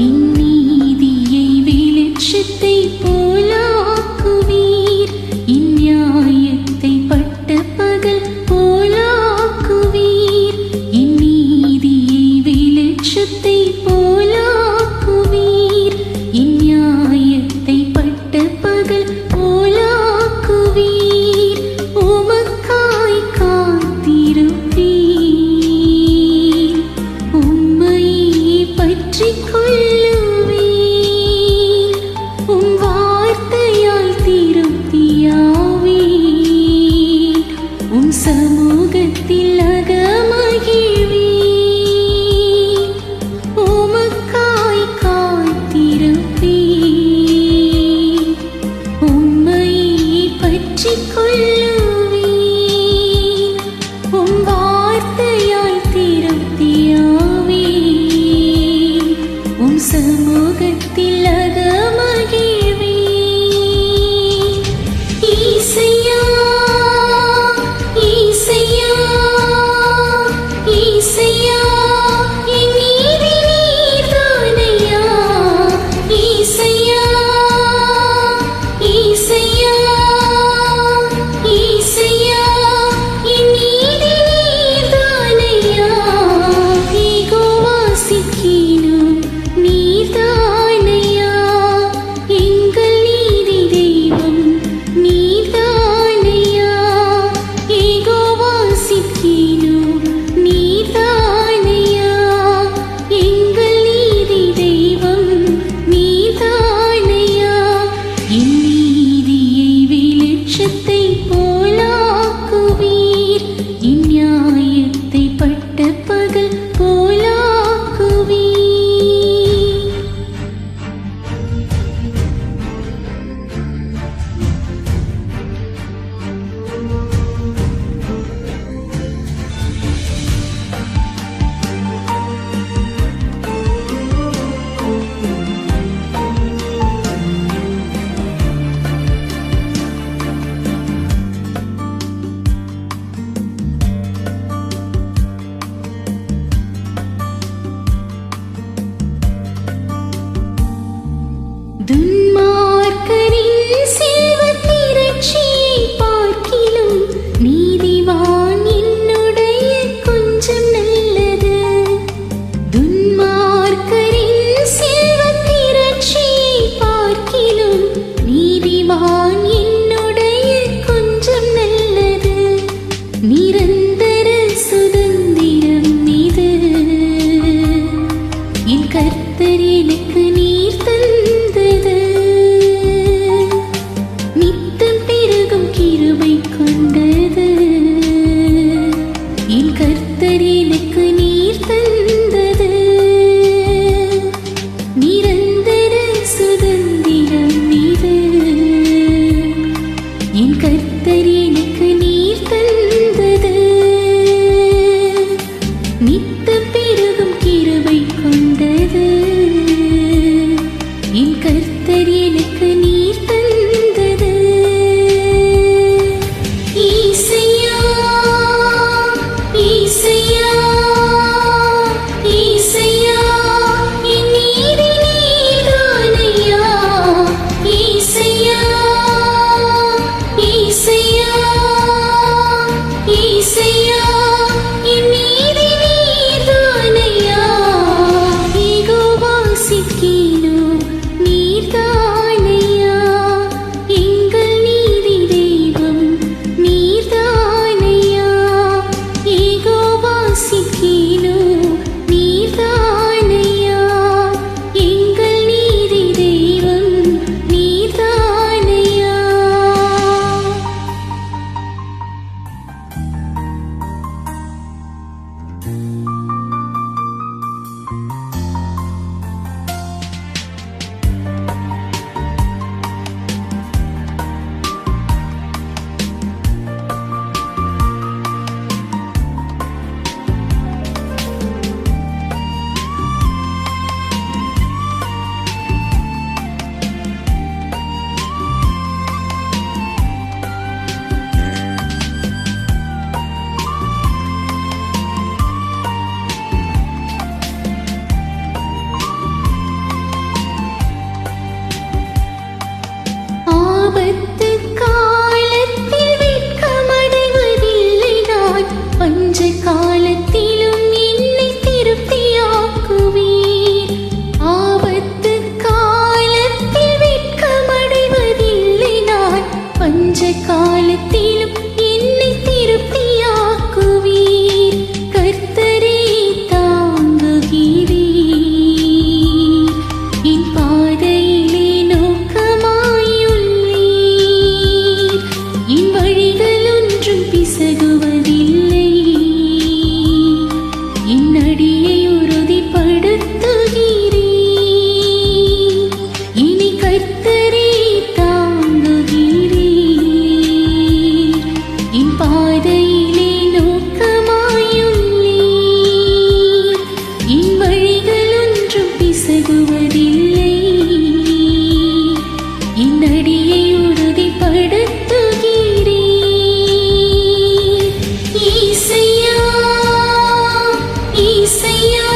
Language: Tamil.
என் நீதியை வெளிச்சத்தை போலாக்குவீர், என் நியாயத்தை பட்ட பகல் போலாக்குவீர். என் நீதியை வெளிச்சத்தை போலாக்குவீர், என் நியாயத்தை பட்ட பகல் போலாக்குவீர். உமக்காய் காத்திருப்பீர், உம்மையே பற்றிக் கொள்ளுவீர். உம் வார்த்தையால் திருப்தியாவீர், உம் சமூகத்தில் அகமகிழ்வீர். உமக்காய் காத்திருப்பீர், உம்மையே பற்றிக் கொள்ளுவீர். உம் வார்த்தையால் திருப்தியாவீர், உம் சமூகத்தில் அகமகிழ்வீர். ஈசையா, ஈசையா, ஈசையா, என் நீதி நீர்தானையா. ஈசையா, ஈசையா, ஈசையா, என் நீதி நீர்தானையா. யெகோவா சிக்கீனு நீர்தானையா, எங்கள் நீதி தெய்வம் நீர்தானையா. யெகோவா சிக்கீனு நீர்தானையா, எங்கள் நீதி தெய்வம் நீர்தானையா. என் நீதியை வெளிச்சத்தை போலாக்குவீர், என் நியாயத்தை பட்ட பகல் போலாக்குவீர். இனி கர்த்தரை தாங்குகிறேன். என் பாதையிலே நோக்கமாயுள்ளேன். என் வழிகள் ஒன்றும் பிசகுவதில்லை. என் அடியை உறுதிப்படுத்துகிறேன். ஈசையா, ஈசையா,